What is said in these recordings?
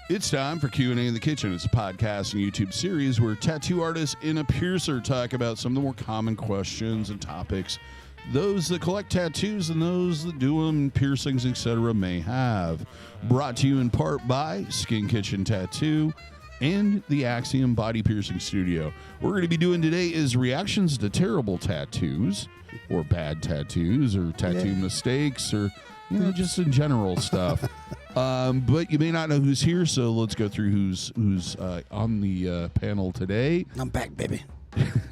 It's time for Q&A in the Kitchen. It's a podcast and YouTube series where tattoo artists and a piercer talk about some of the more common questions and topics those that collect tattoos and those that do them, piercings, etc. may have. Brought to you in part by Skin Kitchen Tattoo and the Axiom Body Piercing Studio. What we're going to be doing today is reactions to terrible tattoos or bad tattoos or tattoo mistakes or, you know, just in general stuff. But you may not know who's here, so let's go through who's on the panel today. I'm back, baby.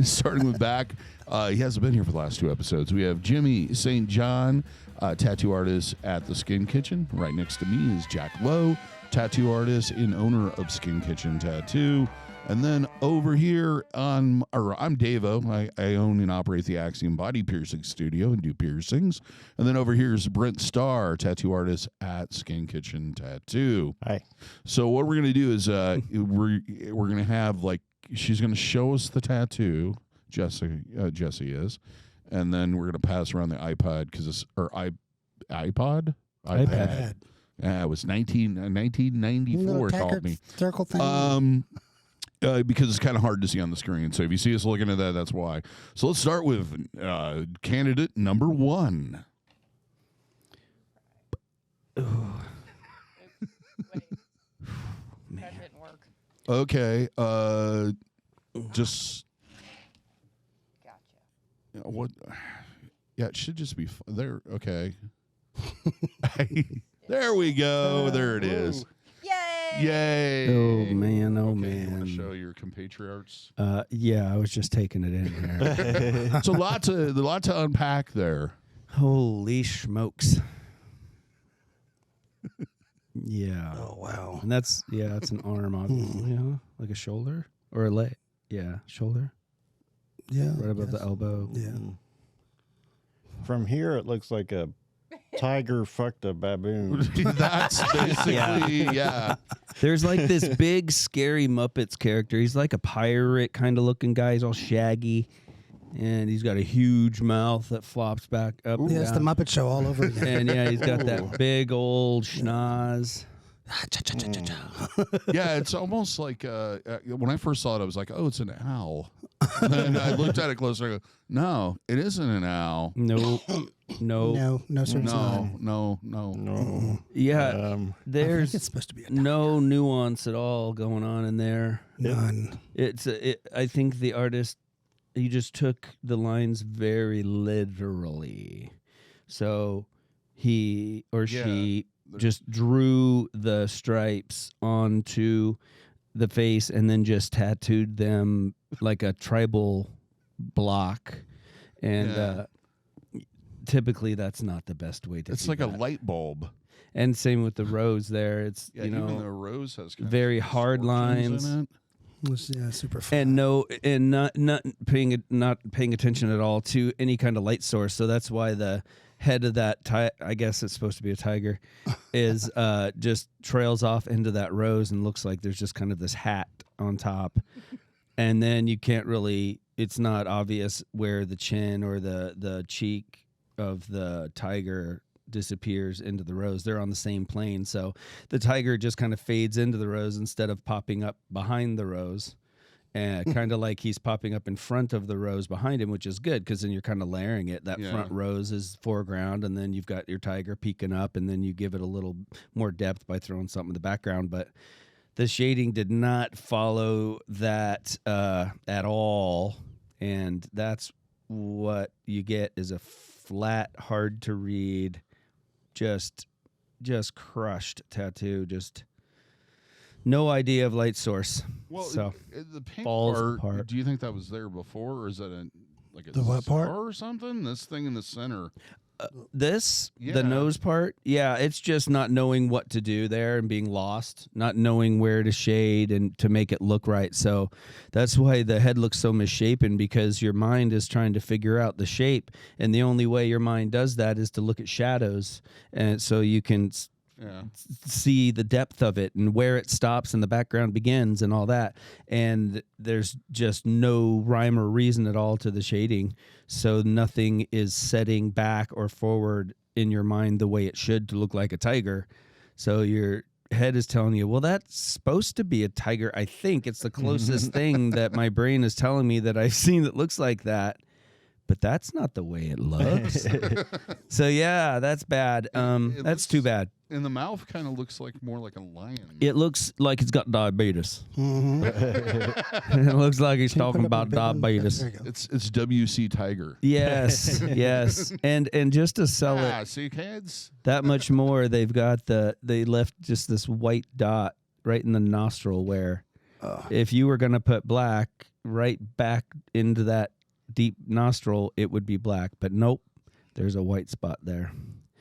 Starting with back, he hasn't been here for the last two episodes. We have Jimmy St. John, tattoo artist at the Skin Kitchen. Right next to me is Jack Lowe, tattoo artist and owner of Skin Kitchen Tattoo. And then over here, I'm DaVo. I own and operate the Axiom Body Piercing Studio and do piercings. And then over here is Brent Starr, tattoo artist at Skin Kitchen Tattoo. Hi. So what we're gonna do is we're gonna have she's gonna show us the tattoo. Jesse is, and then we're gonna pass around the iPod iPad. Yeah, it was 1994. Called me circle thing. Because it's kind of hard to see on the screen. So if you see us looking at that, that's why. So let's start with candidate number one. Wait. That didn't work. Okay. Just. Gotcha. What? Yeah, it should just be there. Okay. There we go. There it is. Yay! Yay! Oh man! Oh Okay, you want man! to show your compatriots? Yeah, I was just taking it in there. It's a lot to unpack there. Holy smokes! Yeah. Oh wow. And that's an arm, obviously. Yeah, like a shoulder or a leg. Yeah, shoulder. Yeah. Right above the elbow. Yeah. From here, it looks like a tiger fucked a baboon. That's basically, yeah. There's like this big, scary Muppets character. He's like a pirate kind of looking guy. He's all shaggy. And he's got a huge mouth that flops back up. Yeah, it's the Muppet Show all over again. And yeah, he's got that big old schnoz. Yeah, it's almost like when I first saw it, I was like, oh, it's an owl. And I looked at it closer. I go, no, it isn't an owl. No, no. No, sir. No. Yeah, I there's think it's supposed to be a no nuance at all going on in there. none. I think the artist, he just took the lines very literally. So he or she just drew the stripes onto the face and then just tattooed them like a tribal block. And typically that's not the best way to It's do like that. a light bulb. And same with the rose there. It's, Even the rose has kind very of hard distortions lines. in it. Yeah, super fun. And not paying attention at all to any kind of light source. So that's why the head of that I guess it's supposed to be a tiger is just trails off into that rose and looks like there's just kind of this hat on top. And then you can't really, it's not obvious where the chin or the cheek of the tiger disappears into the rose. They're on the same plane, so the tiger just kind of fades into the rose instead of popping up behind the rose, and kind of like he's popping up in front of the rose behind him, which is good because then you're kind of layering it. That front rose is foreground, and then you've got your tiger peeking up, and then you give it a little more depth by throwing something in the background. But the shading did not follow that at all, and that's what you get is a flat, hard to read, just crushed tattoo. Just no idea of light source. Well, so the pink falls part, apart. do you think that was there before, or is that a The what part? star or something? This thing in the center. The nose part, it's just not knowing what to do there and being lost, not knowing where to shade and to make it look right. So that's why the head looks so misshapen, because your mind is trying to figure out the shape, and the only way your mind does that is to look at shadows, and so you can see the depth of it and where it stops and the background begins and all that. And there's just no rhyme or reason at all to the shading. So nothing is setting back or forward in your mind the way it should to look like a tiger. So head is telling you, well, that's supposed to be a tiger. I think it's the closest thing that my brain is telling me that I've seen that looks like that. But that's not the way it looks. So yeah, that's bad. That's looks, too bad. And the mouth kind of looks like more like a lion. It looks like it's got diabetes. Mm-hmm. It looks like he's talking about diabetes. There you go. It's WC Tiger. Yes, yes, and just to sell it See, kids. that much more, they left just this white dot right in the nostril where if you were gonna put black right back into that deep nostril, it would be black, but nope, there's a white spot there.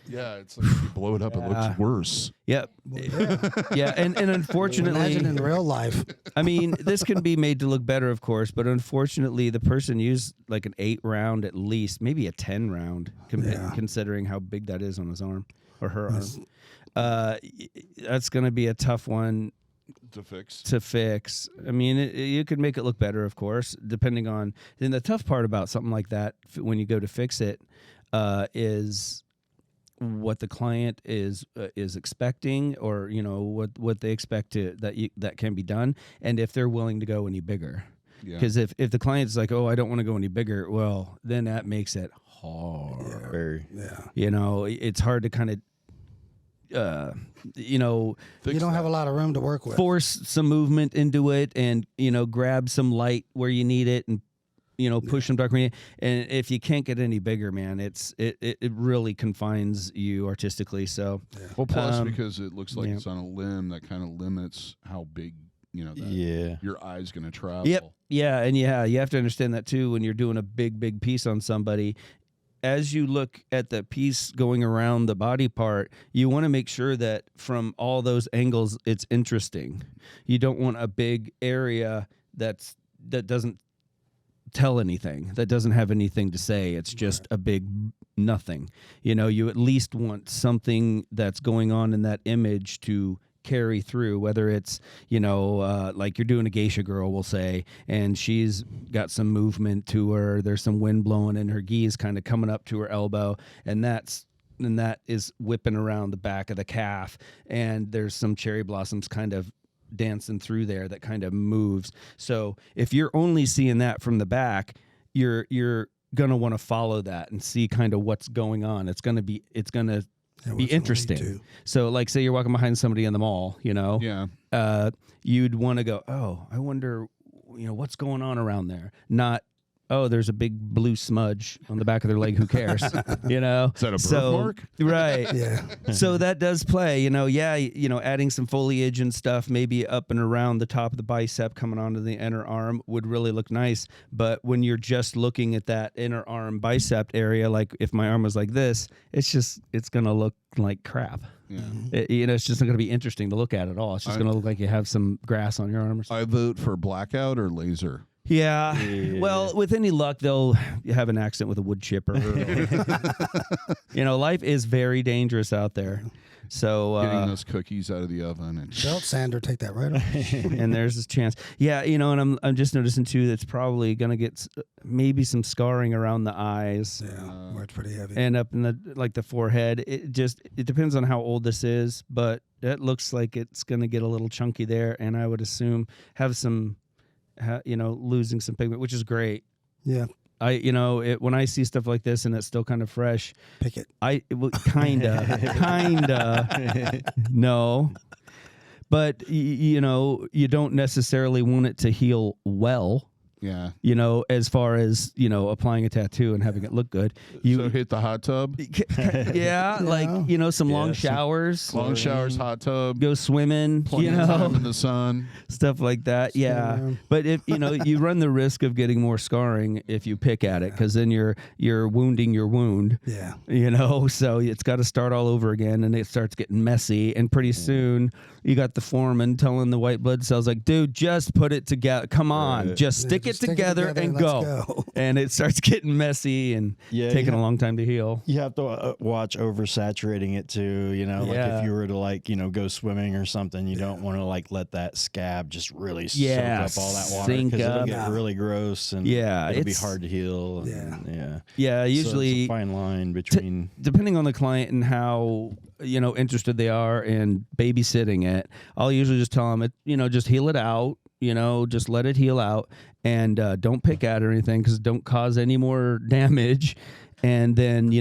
Yeah, it's like if you blow it up, it looks worse. Yep. Well, yeah. Yeah, and unfortunately, Imagine in real life. I mean, this can be made to look better, of course, but unfortunately, the person used like an 8 round at least, maybe a 10 round, considering how big that is on his arm or her arm. That's going to be a tough one To fix. I mean, you could make it look better, of course, depending on. And the tough part about something like that, when you go to fix it, is what the client is expecting, or what they expect that can be done, and if they're willing to go any bigger. Because if the client's like, oh, I don't want to go any bigger, well, then that makes it hard. Very. Yeah. It's hard to kind of. You don't have a lot of room to work with. Force some movement into it, and grab some light where you need it, and push some dark green. And if you can't get any bigger, man, it really confines you artistically. So Well, plus because it looks like it's on a limb, that kind of limits how big your eye's going to travel. Yep. Yeah, and you have to understand that too when you're doing a big piece on somebody. As you look at the piece going around the body part, you want to make sure that from all those angles, it's interesting. You don't want a big area that doesn't tell anything, that doesn't have anything to say. It's just a big nothing. You at least want something that's going on in that image to carry through, whether it's like you're doing a geisha girl, we'll say, and she's got some movement to her, there's some wind blowing and her gi's kind of coming up to her elbow, and that is whipping around the back of the calf, and there's some cherry blossoms kind of dancing through there that kind of moves. So if you're only seeing that from the back, you're gonna want to follow that and see kind of what's going on. It's gonna be interesting. So like say you're walking behind somebody in the mall, you'd want to go, oh, I wonder what's going on around there, not oh, there's a big blue smudge on the back of their leg, who cares? Is that a birthmark? Right. Yeah. So that does play, adding some foliage and stuff maybe up and around the top of the bicep coming onto the inner arm would really look nice. But when you're just looking at that inner arm bicep area, like if my arm was like this, it's going to look like crap. Yeah. It's just not going to be interesting to look at at all. It's just going to look like you have some grass on your arm or something. I vote for blackout or laser. Yeah. Well, with any luck, they'll have an accident with a wood chipper. Life is very dangerous out there. So getting those cookies out of the oven and belt sander, take that right off. And there's this chance. Yeah, and I'm just noticing too that's probably gonna get maybe some scarring around the eyes. Yeah, where it's pretty heavy. And up in the forehead. It depends on how old this is, but it looks like it's gonna get a little chunky there, and I would assume have some. Losing some pigment, which is great. Yeah. When I see stuff like this and it's still kind of fresh, pick it. Kinda, no, but you don't necessarily want it to heal well. Yeah. As far as, applying a tattoo and having it look good. So hit the hot tub? Yeah, like, some long showers. Long showers, hot tub. Go swimming, Plenty of time in the sun. Stuff like that, yeah. But if, you run the risk of getting more scarring if you pick at it, because then you're wounding your wound. Yeah. So it's got to start all over again, and it starts getting messy, and pretty soon you got the foreman telling the white blood cells, like, dude, just put it together. Come on, just stick it it together and go. And it starts getting messy and taking a long time to heal. You have to watch oversaturating it too. Like if you were to go swimming or something, you don't want to let that scab just really soak up all that water because it'll get really gross and it'll be hard to heal. Usually so it's a fine line between depending on the client and how interested they are in babysitting it. I'll usually just tell them just heal it out. Just let it heal out and don't pick at it or anything because don't cause any more damage. And then,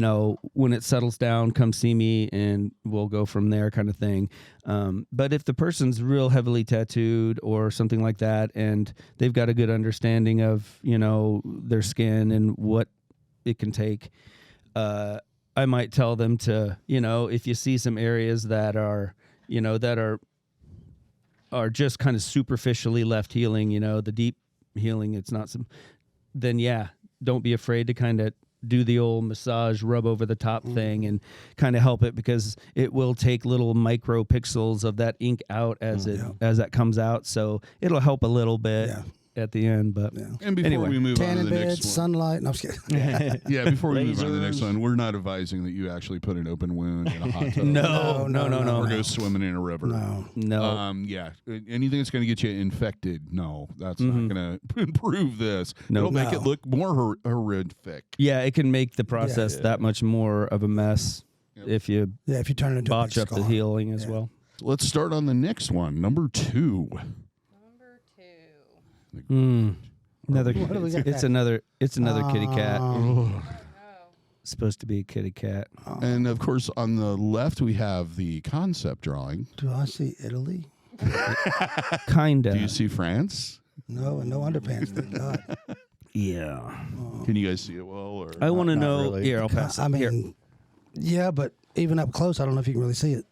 when it settles down, come see me and we'll go from there kind of thing. But if the person's real heavily tattooed or something like that and they've got a good understanding of, their skin and what it can take, I might tell them to, if you see some areas that are, are just kind of superficially left healing, the deep healing, it's not some, then don't be afraid to kind of do the old massage, rub over the top thing and kind of help it because it will take little micro pixels of that ink out as as that comes out. So it'll help a little bit at the end, but and before we move on to the bed, next one, sunlight. No, I'm just kidding. Before we move on to the next one, we're not advising that you actually put an open wound in a hot tub. No. Or go swimming in a river. No. Anything that's going to get you infected, no, that's not going to improve this. It'll make it look more horrific. Yeah, it can make the process that much more of a mess if you turn it into botch up the healing as well. Let's start on the next one, number 2. Another. It's another kitty cat. Supposed to be a kitty cat. And of course, on the left we have the concept drawing. Do I see Italy? Kinda. Do you see France? No, and no underpants. Thank God. Yeah. Can you guys see it well? Or I want to know. really. Here, I'll pass it. I Here. mean, but even up close, I don't know if you can really see it.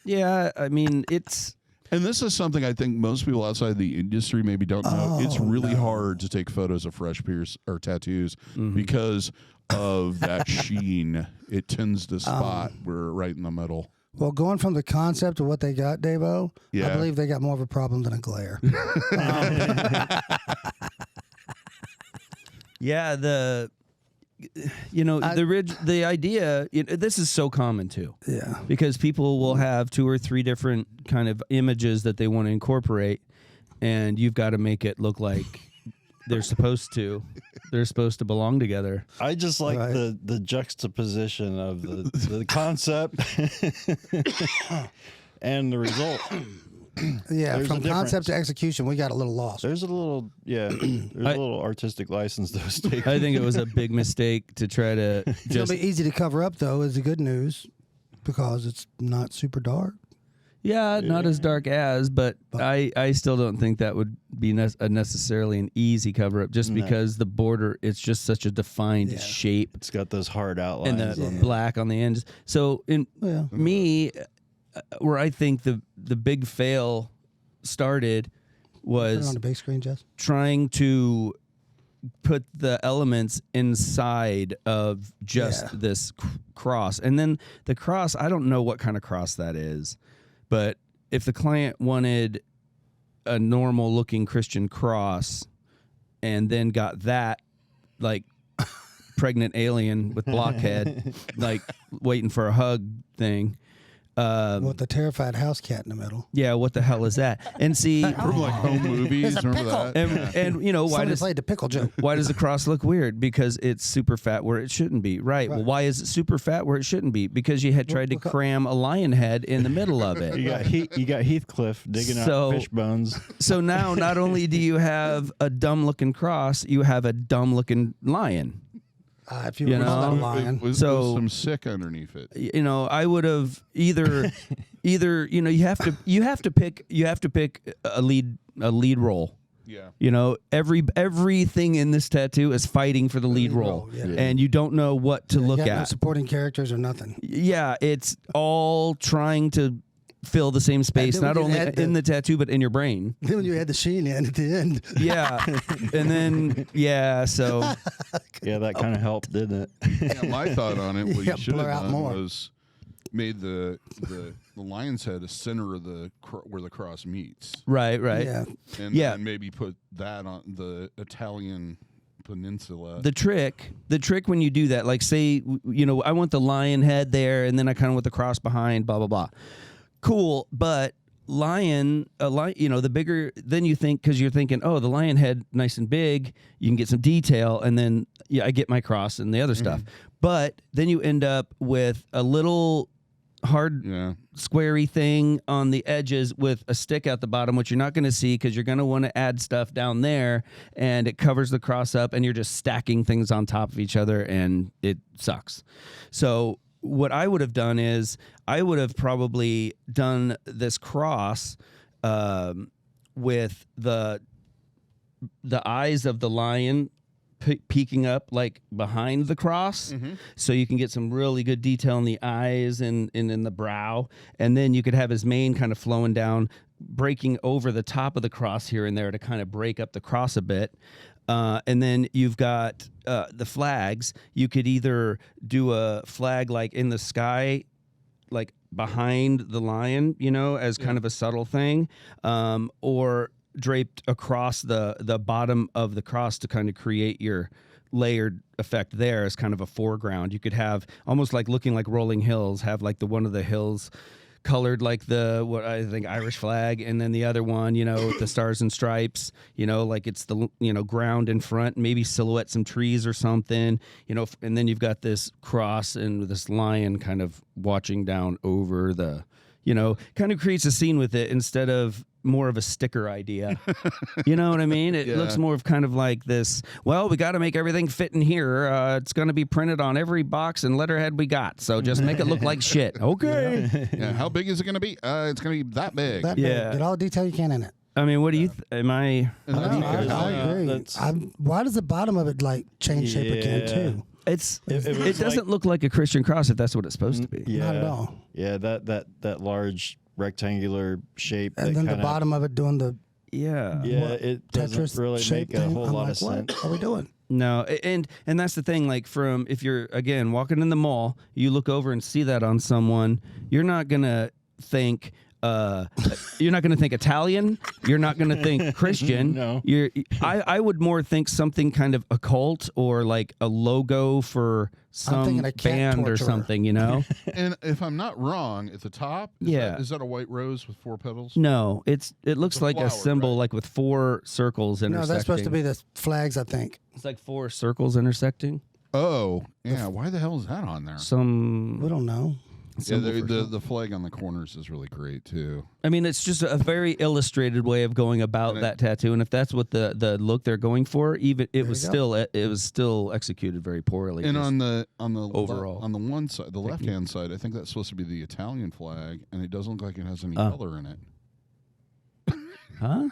Yeah, I mean, it's. And this is something I think most people outside the industry maybe don't know. It's really hard to take photos of fresh pierce or tattoos because of that sheen. It tends to spot. We're right in the middle. Well, going from the concept to what they got, DaVo, Yeah. I believe they got more of a problem than a glare. Yeah, the idea. This is so common too. Yeah. Because people will have 2 or 3 different kind of images that they want to incorporate, and you've got to make it look like they're supposed to. They're supposed to belong together. I just like the juxtaposition of the concept and the result. Yeah, There's from a concept to difference. execution, we got a little lost. There's a little, there's a little artistic license that was taken. I think it was a big mistake to try to It's going just. to be easy to cover up, though, is the good news, because it's not super dark. Yeah, not as dark as, but I still don't think that would be necessarily an easy cover up just because the border, it's just such a defined shape. It's got those hard outlines. And the on black on the ends. So me, where I think the big fail started Put it on was the big screen, Jess. trying to put the elements inside of just this cross. And then the cross, I don't know what kind of cross that is, but if the client wanted a normal looking Christian cross and then got that like pregnant alien with blockhead, like waiting for a hug thing. With the terrified house cat in the middle. Yeah, what the hell is that? And see, From like home movies, remember that? and why Somebody does played the pickle joke. why does the cross look weird? Because it's super fat where it shouldn't be. Right. Well, why is it super fat where it shouldn't be? Because you had tried to cram a lion head in the middle of it. You got Heathcliff digging out fish bones. So now, not only do you have a dumb looking cross, you have a dumb looking lion. If you You were know? that It lion. was some sick underneath it. I would have either you have to pick a lead role. Yeah. Everything in this tattoo is fighting for the lead role, and you don't know what to look You got no at. supporting characters or nothing. Yeah, it's all trying to fill the same space, then not when you only add in the tattoo but in your brain. Then when you had the sheen in at the end. Yeah, and then so Yeah, that kind of helped, didn't it? Yeah, my thought on it, what you should blur have out done more. was made the lion's head a center of where the cross meets. Right. Yeah. And maybe put that on the Italian peninsula. The trick when you do that, like say, I want the lion head there, and then I kind of want the cross behind, blah blah blah. Cool, but the bigger, then you think, because you're thinking, oh, the lion head nice and big, you can get some detail, and then I get my cross and the other stuff. But then you end up with a little hard squarey thing on the edges with a stick at the bottom, which you're not going to see because you're going to want to add stuff down there, and it covers the cross up, and you're just stacking things on top of each other, and it sucks. So what I would have done is I would have probably done this cross with the eyes of the lion peeking up like behind the cross, so you can get some really good detail in the eyes and in the brow, and then you could have his mane kind of flowing down, breaking over the top of the cross here and there to kind of break up the cross a bit. And then you've got the flags. You could either do a flag like in the sky, like behind the lion, as kind of a subtle thing, or draped across the bottom of the cross to kind of create your layered effect there as kind of a foreground. You could have almost like looking like rolling hills, have like one of the hills colored like what I think Irish flag, and then the other one, with the stars and stripes, like it's the ground in front, maybe silhouette some trees or something, and then you've got this cross and this lion kind of watching down over the, kind of creates a scene with it instead of more of a sticker idea. You know what I mean? It looks more of kind of like this, well, we got to make everything fit in here. It's going to be printed on every box and letterhead we got. So just make it look like shit. Okay. Yeah. How big is it going to be? It's going to be that big. Get all the detail you can in it. I mean, what do you am I? I agree. Why does the bottom of it change shape again too? It doesn't look like a Christian cross if that's what it's supposed to be. Yeah. Not at all. Yeah, that large rectangular shape, and then the bottom of it doing the it doesn't really make a whole lot of sense. What are we doing? No, and that's the thing. Like, if you're again walking in the mall, you look over and see that on someone, you're not gonna think. You're not going to think Italian. You're not going to think Christian. No. I would more think something kind of occult or like a logo for some band or something, And if I'm not wrong, at the top, is that a white rose with 4 petals? No, it looks like flower, a symbol, right? like with 4 circles intersecting. No, that's supposed to be the flags, I think. It's like 4 circles intersecting. Oh, yeah. Why the hell is that on there? We don't know. Yeah, the flag on the corners is really great too. I mean, it's just a very illustrated way of going about that tattoo, and if that's what the look they're going for, even it was still executed very poorly. And on the overall on the one side, the left hand side, I think that's supposed to be the Italian flag, and it doesn't look like it has any color in it. Huh?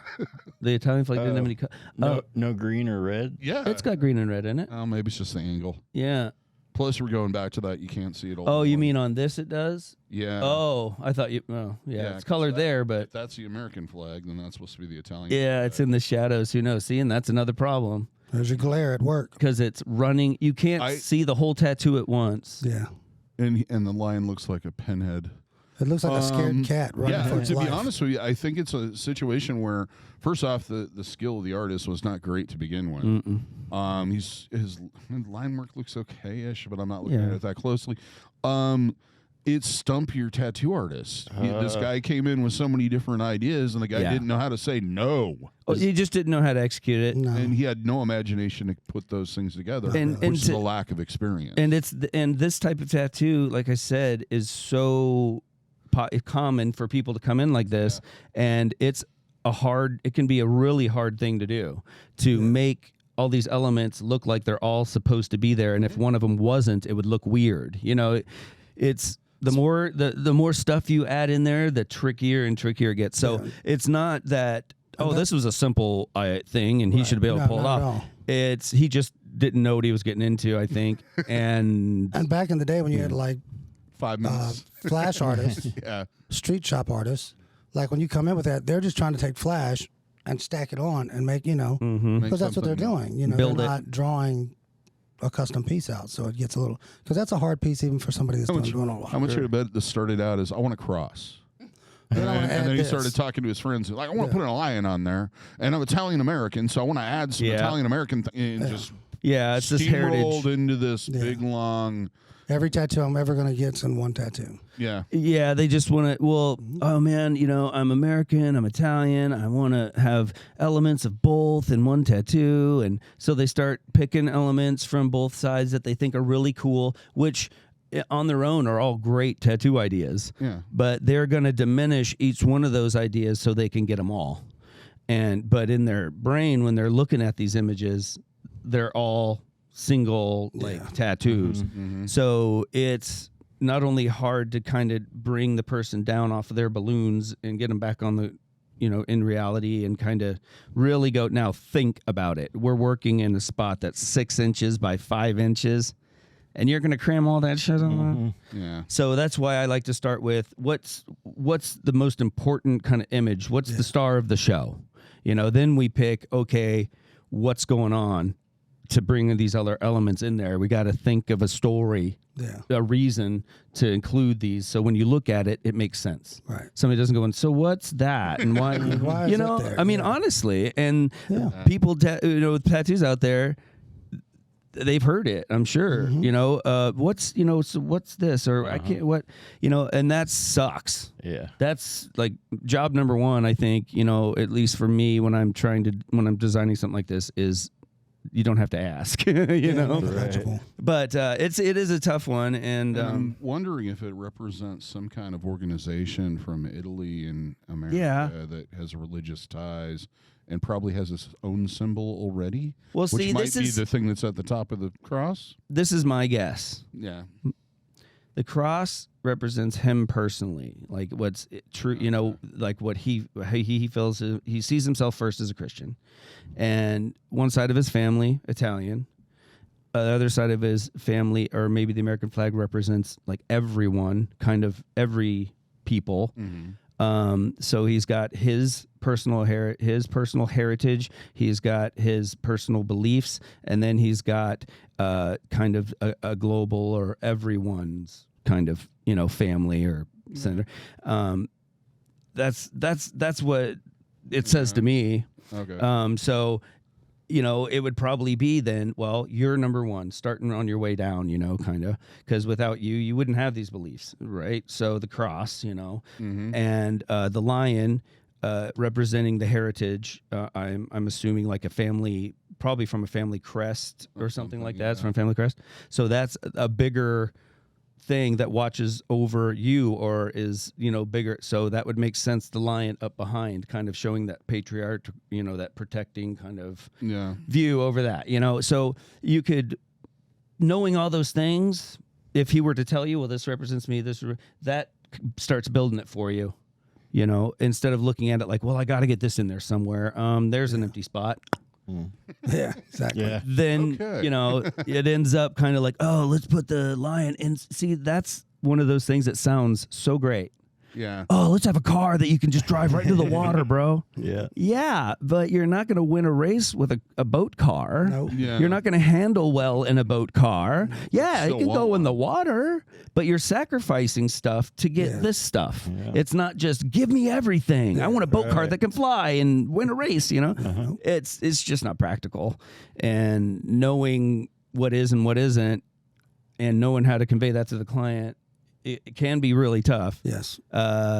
The Italian flag didn't have any color. No green or red. Yeah, it's got green and red in it. Oh, maybe it's just the angle. Yeah. Plus, we're going back to that. You can't see it all. Oh, you mean on this it does? Yeah. Oh, I thought you. Oh, yeah. It's colored there, but if that's the American flag, then that's supposed to be the Italian. Yeah, flag. it's in the shadows. Who knows? See, and that's another problem. There's your glare at work because it's running. You can't see the whole tattoo at once. Yeah. And the lion looks like a pinhead. It looks like a scared cat running for its life. To be honest with you, I think it's a situation where, first off, the skill of the artist was not great to begin with. His line work looks okay-ish, but I'm not looking at it that closely. It's stump your tattoo artist. This guy came in with so many different ideas, and the guy didn't know how to say no. He just didn't know how to execute it, and he had no imagination to put those things together, which is a lack of experience. And this type of tattoo, like I said, is so common for people to come in like this, and it can be a really hard thing to do, to make all these elements look like they're all supposed to be there, and if one of them wasn't, it would look weird. It's the more stuff you add in there, the trickier and trickier it gets. So it's not that this was a simple thing and he should be able to pull it off. It's he just didn't know what he was getting into, I think. And back in the day when you had 5 minutes. Flash artists, street shop artists, like when you come in with that, they're just trying to take Flash and stack it on and make, because that's what they're doing. They're not drawing a custom piece out, so it gets a little because that's a hard piece even for somebody that's doing a lot. How much you bet this started out as I want to cross. And then he started talking to his friends. Like, I want to put a lion on there. And I'm Italian American, so I want to add some Italian American and just it's this heritage into this big, long. Every tattoo I'm ever going to get's in one tattoo. Yeah. Yeah, they just want to, well, oh man, I'm American, I'm Italian, I want to have elements of both in one tattoo. And so they start picking elements from both sides that they think are really cool, which on their own are all great tattoo ideas. Yeah. But they're going to diminish each one of those ideas so they can get them all. But in their brain, when they're looking at these images, they're all single tattoos. So it's not only hard to kind of bring the person down off of their balloons and get them back on the, in reality and kind of really go, now think about it. We're working in a spot that's 6 inches by 5 inches. And you're going to cram all that shit on? Yeah. So that's why I like to start with what's the most important kind of image? What's the star of the show? Then we pick, okay, what's going on to bring these other elements in there? We got to think of a story, a reason to include these. So when you look at it, it makes sense. Right. Somebody doesn't go, so what's that? And why? Why is that there? I mean, honestly, and people, with tattoos out there, they've heard it, I'm sure. What's so what's this or I can't and that sucks. Yeah, that's like job number one. I think at least for me when I'm designing something like this is you don't have to ask. Right. But it is a tough one, and I'm wondering if it represents some kind of organization from Italy and America that has religious ties. And probably has its own symbol already. Well, which might be the thing that's at the top of the cross. This is my guess. Yeah, the cross represents him personally, like what's true. Like what he feels. He sees himself first as a Christian, and one side of his family Italian, the other side of his family, or maybe the American flag represents like everyone, kind of every people. So he's got his personal heritage, he's got his personal beliefs, and then he's got kind of a global or everyone's kind of family or center. That's what it says to me. Okay. So it would probably be then, well, you're number one, starting on your way down, kind of, because without you wouldn't have these beliefs, right? So the cross, and the lion representing the heritage, I'm assuming like a family, probably from a family crest or something like that. It's from a family crest. So that's a bigger thing that watches over you or is bigger, so that would make sense. The lion up behind kind of showing that patriarch, that protecting kind of view over that, so you could, knowing all those things, if he were to tell you, well, this represents me, that starts building it for you, instead of looking at it like, well, I got to get this in there somewhere, there's an empty spot. Yeah, exactly. Yeah. Then it ends up kind of like, oh, let's put the lion in. See, that's one of those things that sounds so great. Yeah. Oh, let's have a car that you can just drive right into the water, bro. Yeah. Yeah, but you're not going to win a race with a boat car. Nope. Yeah. You're not going to handle well in a boat car. Yeah, Still it can go won't. in the water, but you're sacrificing stuff to get this stuff. Yeah. It's not just give me everything. I want a boat car that can fly and win a race, It's just not practical. And knowing what is and what isn't and knowing how to convey that to the client, it can be really tough. Yes.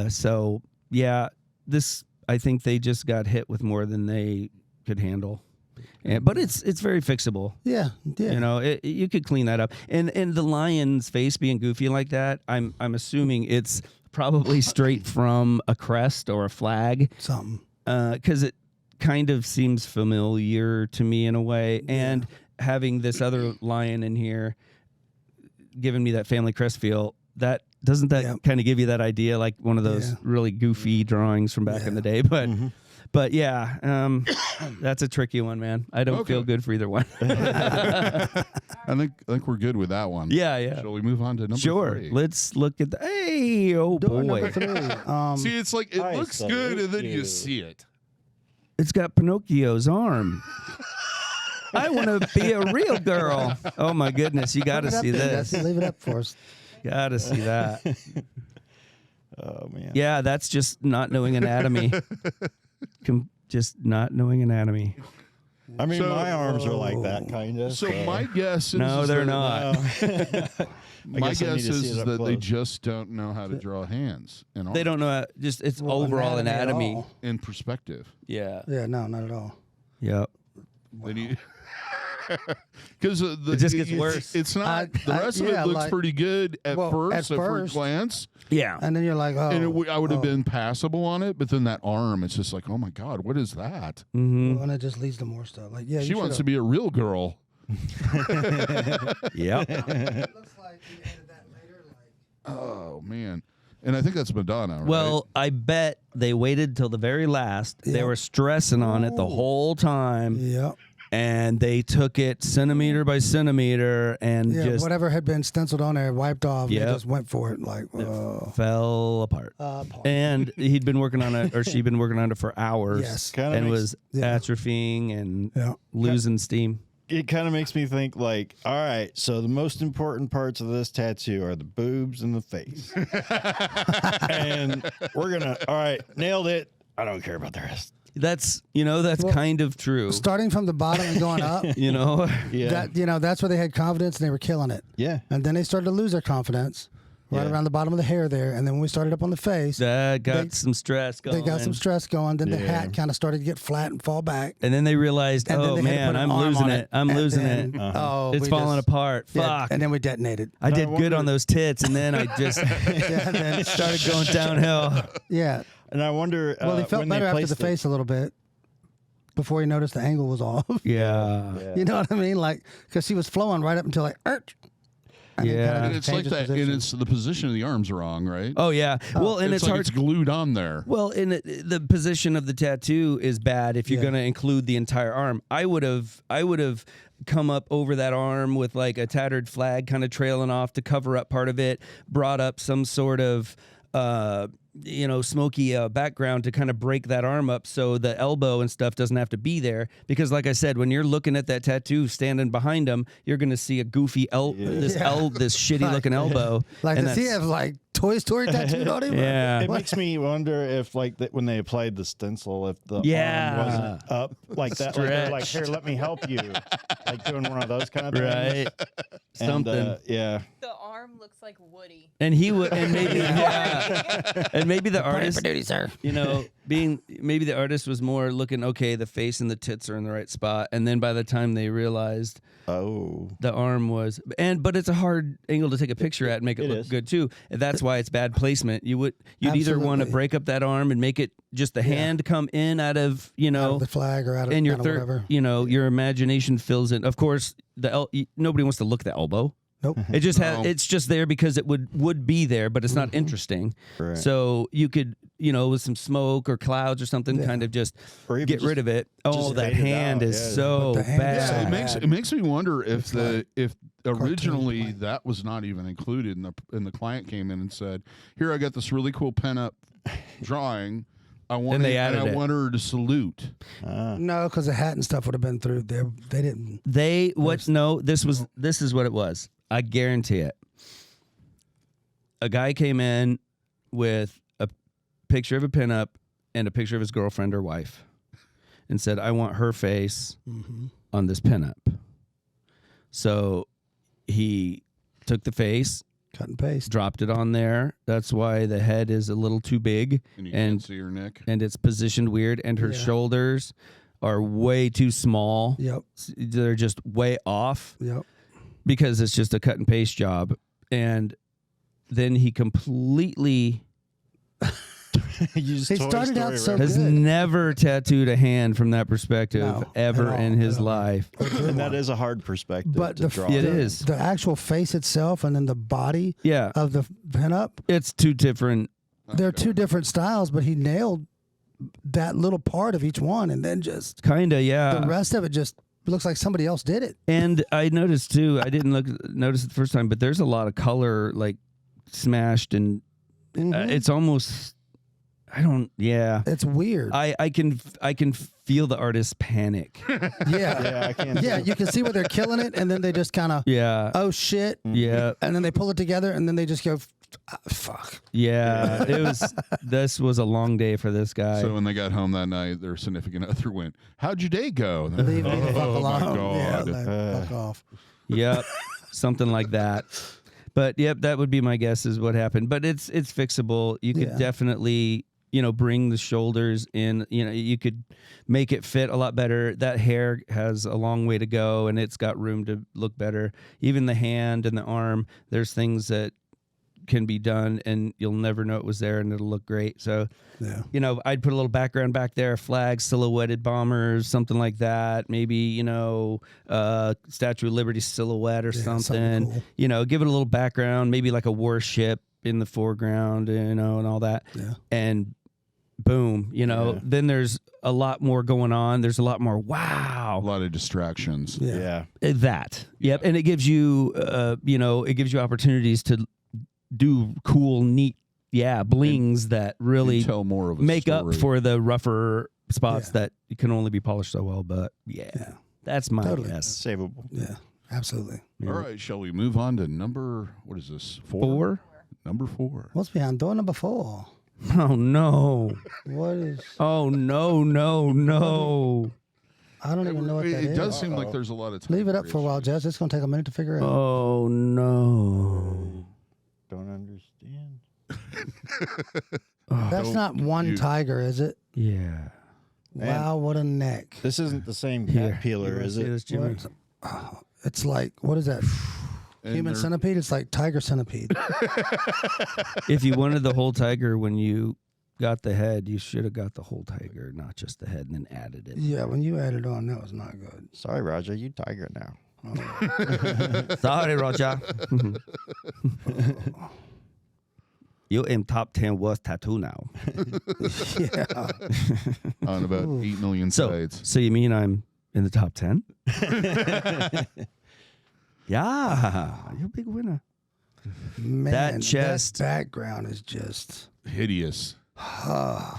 So yeah, I think they just got hit with more than they could handle. But it's very fixable. Yeah. You could clean that up. And the lion's face being goofy like that, I'm assuming it's probably straight from a crest or a flag. Something. Because it kind of seems familiar to me in a way. And having this other lion in here giving me that family crest feel, that doesn't kind of give you that idea, like one of those really goofy drawings from back in the day. But but yeah, that's a tricky one, man. I don't feel good for either one. I think we're good with that one. Yeah. Shall we move on to number Sure. 3? Let's look at Door boy. number 3. See, it's like it I looks salute good and then you you. see it. It's got Pinocchio's arm. I want to be a real girl. Oh my goodness, you got to see this. Leave it up for us. Got to see that. Oh man. Yeah, that's just not knowing anatomy. Just not knowing anatomy. I mean, my arms are like that kind of. So my guess is No, they're not. My guess is that they close. just don't know how to draw hands and They don't know how, just it's overall anatomy. in perspective. Yeah. Yeah, no, not at all. Yep. Because It just gets worse. It's not. The rest of yeah, it looks like- pretty good at at first glance. Yeah. And then you're like, oh. And I would have been passable on it, but then that arm, it's just like, oh my God, what is that? Mm-hmm. And it just leads to more stuff. Like, yeah, She wants to be a real girl. Yep. It looks like you added that later. Oh man. And I think that's Madonna, right? Well, I bet they waited till the very last. They Yep. were stressing on it the whole time. Yep. And they took it centimeter by centimeter and Yeah, just whatever had been stenciled on there, wiped off. Yep. They just went for it. Like, fell apart. And he'd been working on it, or she'd been working on it for hours. Yes. Kinda and makes- was yeah. atrophying and Yeah. losing steam. It kind of makes me think like, all right, so the most important parts of this tattoo are the boobs and the face. And we're going to, all right, nailed it. I don't care about the rest. That's kind of true. starting from the bottom and going up. You know? Yeah. That's where they had confidence and they were killing it. Yeah. And then they started to lose their confidence right Yeah. around the bottom of the hair there. And then when we started up on the face, That got They- some stress going. they got some stress going. Then the Yeah. hat kind of started to get flat and fall back. And then they realized, And then oh they had to man, put an I'm arm losing on it. I'm And losing then, it. Oh, It's we falling just- apart. yeah, Fuck. and then we detonated. I did wonder- good on those tits, and then I just and then started going downhill. Yeah. And I wonder, Well, he felt when better they after placed the face a little bit before he noticed the angle was off. Yeah. You know what I mean? Like, because he was flowing right up until like, and then Yeah. kinda And it's like changed his that. position. And it's the position of the arm's wrong, right? Oh yeah. Well, and it's like hard. it's glued on there. Well, and the position of the tattoo is bad if you're Yeah. going to include the entire arm. I would have come up over that arm with like a tattered flag kind of trailing off to cover up part of it, brought up some sort of smoky background to kind of break that arm up so the elbow and stuff doesn't have to be there. Because like I said, when you're looking at that tattoo standing behind him, you're going to see a goofy this shitty looking elbow. Like, and does he that's- have like Toy Story tattooed on him? Yeah. It makes me wonder if, like, when they applied the stencil, if the Yeah. arm wasn't up like that. Like, they're like, here, let me help you. Like doing one of those kind of things. Right. And, Something. yeah. The arm looks like Woody. And he would, and maybe, and maybe the artist, duty, sir. maybe the artist was more looking, okay, the face and the tits are in the right spot, and then by the time they realized Oh. the arm was, but it's a hard angle to take a picture at and make it look is. good too. And that's why it's bad placement. You'd either want to Absolutely. break up that arm and make it just the hand come in out of Out of the flag or out of and your kind of third, whatever. your imagination fills in. Of course, nobody wants to look at the elbow. Nope. It just No. it's just there because it would be there, but it's not interesting. Right. So you could, with some smoke or clouds or something, kind of just Or even get rid of it. Oh, just that fade it hand out, is yeah. so But the hand- bad. Yeah, Yeah. it makes me wonder if if originally blank. that was not even included, and the client came in and said, "Here, I got this really cool pen up drawing. I want they added it. want her to salute." No, because the hat and stuff would have been through there. They didn't. This is what it was. I guarantee it. A guy came in with a picture of a pinup and a picture of his girlfriend or wife and said, I want her face on this pinup. So he took the face, Cut and paste. dropped it on there. That's why the head is a little too big And you and can't see her neck. and it's positioned weird, and her Yeah. shoulders are way too small. Yep. They're just way off Yep. because it's just a cut and paste job. And then he completely You just He Toy started out Story so reference. has good. never tattooed a hand from that perspective No, ever at all. in his No. life. And that is a hard perspective But to the, draw. It the, is. the actual face itself and then the body Yeah, of the pinup, it's two different. they're two different styles, but he nailed that little part of each one, and then just Kinda, the yeah. rest of it just looks like somebody else did it. And I noticed too. I didn't notice it the first time, but there's a lot of color like smashed, and Mhm. it's almost. I don't. Yeah, It's weird. I can feel the artist's panic. Yeah, I can't. yeah. You can see where they're killing it, and then they just kind of, Yeah. oh shit, Yeah. and then they pull it together, and then they just go, fuck. Yeah. This was a long day for this guy. So when they got home that night, their significant other went, "How'd your day go?" And Leave me the fuck oh my alone. God. Yeah, like, fuck off. Yep. Something like that. But yep, that would be my guess is what happened. But it's fixable. You could definitely, bring the shoulders in. You could make it fit a lot better. That hair has a long way to go, and it's got room to look better. Even the hand and the arm, there's things that can be done, and you'll never know it was there, and it'll look great. So, I'd put a little background back there, flags, silhouetted bombers, something like that. Maybe, Statue of Liberty silhouette or something. Cool. Give it a little background, maybe like a warship in the foreground, and all that. Yeah. And boom, then there's a lot more going on. There's a lot more, A wow. lot of distractions. Yeah. That. Yep. And it gives you, opportunities to do cool, neat, blings that really Tell more of a make story. up for the rougher spots that can only be polished so well. But that's my guess. Savable. Yeah, absolutely. All right, shall we move on to number, what is this, 4? 4? Number 4. What's behind door number 4? Oh, no. What is? Oh, no. I don't even know what that is. It does seem like there's a lot of time. Leave it up for a while, Jess. It's going to take a minute to figure out. Oh, no. Don't understand. That's not one tiger, is it? Yeah. Wow, what a neck. This isn't the same cat peeler, is it? Jimmy? It's like, what is that? Human centipede? It's like tiger centipede. If you wanted the whole tiger when you got the head, you should have got the whole tiger, not just the head, and then added it. Yeah, when you added on, that was not good. Sorry, Roger. You tiger now. Sorry, Roger. You in top 10 worst tattoo now. Yeah. On about 8 million sites. So you mean I'm in the top 10? Yeah, you're a big winner. Man, That chest. that background is just Hideous.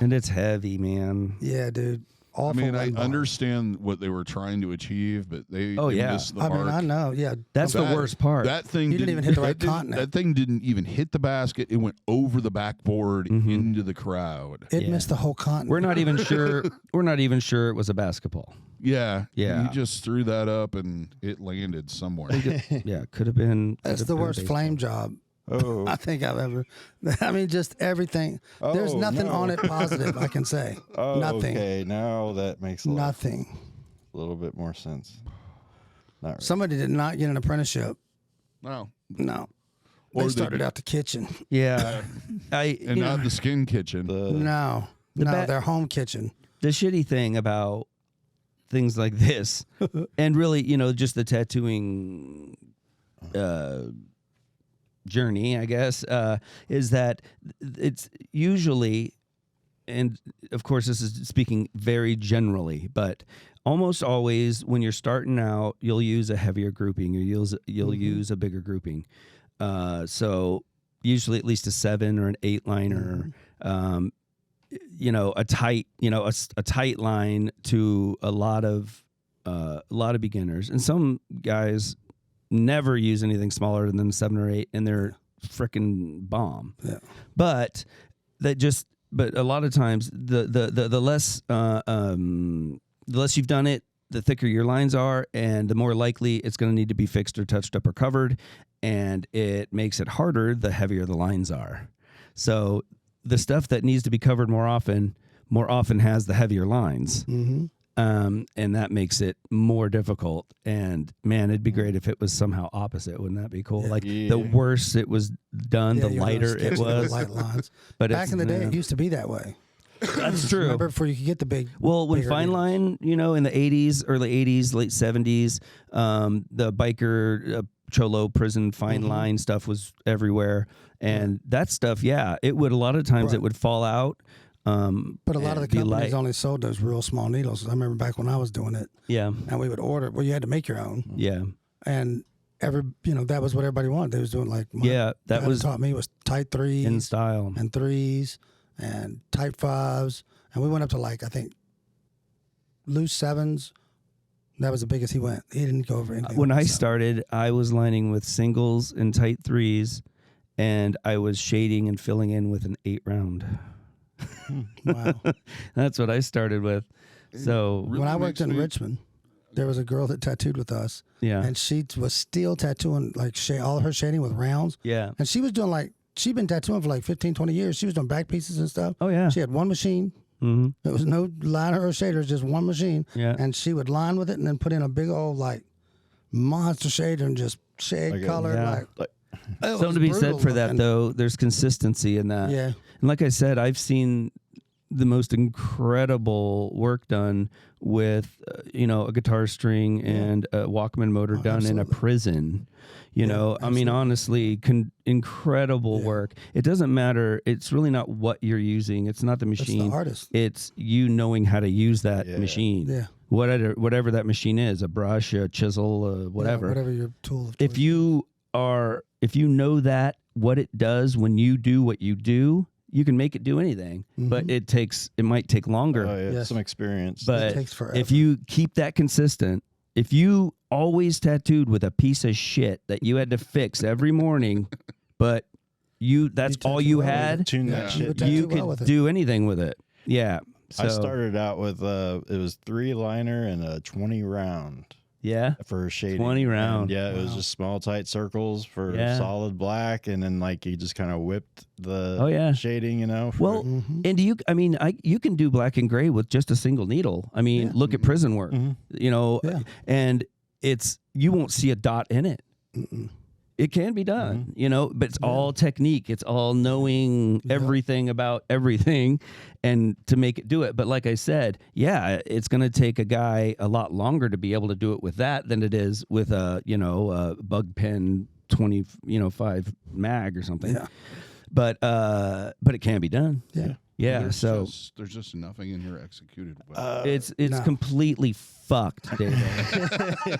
And it's heavy, man. yeah, dude. Awful. I mean, I limbo. understand what they were trying to achieve, but they missed the I mark. mean, I know. Yeah, That's the worst part. That thing You didn't even hit the right continent. That thing didn't even hit the basket. It went over the backboard into the crowd. it missed the whole continent. We're not even sure. We're not even sure it was a basketball. Yeah. Yeah. He just threw that up and it landed somewhere. Yeah, could have been. That's the worst flame job Oh, I think I've ever. I mean, just everything. There's Oh, nothing no. on it positive. I can say nothing. Okay, now that makes a Nothing. little bit more sense. Not really. Somebody did not get an apprenticeship. No. No. Or They they started did- out the kitchen. Yeah, And not the skin kitchen. No. Their home kitchen. the shitty thing about things like this, and really, just the tattooing journey, I guess, is that it's usually, and of course this is speaking very generally, but almost always when you're starting out, you'll use a heavier grouping, or you'll use a bigger grouping. So usually at least a 7 or an 8 liner, a tight, a tight line to a lot of beginners, and some guys never use anything smaller than 7 or 8, and they're freaking bomb. Yeah. But a lot of times the less you've done it, the thicker your lines are, and the more likely it's going to need to be fixed or touched up or covered, and it makes it harder the heavier the lines are. So the stuff that needs to be covered more often has the heavier lines. Mm-hmm. And that makes it more difficult. And man, it'd be great if it was somehow opposite. Wouldn't that be cool? Yeah. The worse it was done, the lighter it was. Light lines. But Back in the day, it used to be that way. That's true. Remember, before you could get the big. Well, when bigger Fine needles. Line, in the 80s, early 80s, late 70s, the biker Cholo prison Fine Line stuff was everywhere. And that stuff, it would, a lot of times it would fall out. But a lot of the be companies light. only sold those real small needles. I remember back when I was doing it, Yeah. and we would order. Well, you had to make your own, Yeah. and that was what everybody wanted. They was doing like Yeah, that guy was taught me was tight 3s in style. and 3s, and tight 5s, and we went up to like, I think, loose 7s. That was the biggest he went. He didn't go over anything. When I started, I was lining with singles and tight 3s, and I was shading and filling in with an 8-round. Wow. That's what I started with. So Really when I worked in makes me- Richmond, there was a girl that tattooed with us, yeah, and she was still tattooing like all of her shading with rounds. yeah. And she was doing like, she'd been tattooing for like 15, 20 years. She was doing back pieces and stuff. Oh yeah. She had one machine. Mm-hmm. There was no liner or shaders, just one machine. Yeah. And she would line with it and then put in a big old like monster shader and just shade Like a- color. yeah. Like, it Something was to be said brutal for that, looking. though. There's consistency in that. Yeah. And like I said, I've seen the most incredible work done with, a guitar string and a Walkman motor done in a absolutely. prison. I mean, absolutely. honestly, incredible work. It doesn't matter. It's really not what you're using. It's not the It's machine. the artist. It's you knowing how to use that machine. Yeah. Whatever that machine is, a brush, a chisel, whatever. Yeah, whatever your tool of If choice. you know that what it does when you do what you do, you can make it do anything. But it might take longer. Oh, yeah, Yes. some experience. But takes forever. if you keep that consistent, if you always tattooed with a piece of shit that you had to fix every morning, but that's all tattoo you well with had, it. Tune Yeah. that You shit. would down. tattoo you well could with it. do anything with it. Yeah. So, I started out with it was 3 liner and a 20 round yeah. for shading. 20 And, round. yeah, it was just small tight circles for Yeah. solid black, and then like you just kind of whipped the Oh, yeah. shading. For Well, and you can do black and gray with just a single needle. I mean, look at prison work, Yeah. and you won't see a dot in it. Mm-mm. It can be done, but it's all technique. It's all knowing everything about everything and to make it do it. But like I said, it's going to take a guy a lot longer to be able to do it with that than it is with a bug pen 25 mag or something. Yeah. But it can be done. Yeah. Yeah. There's just nothing in here executed well. It's No. completely fucked, David.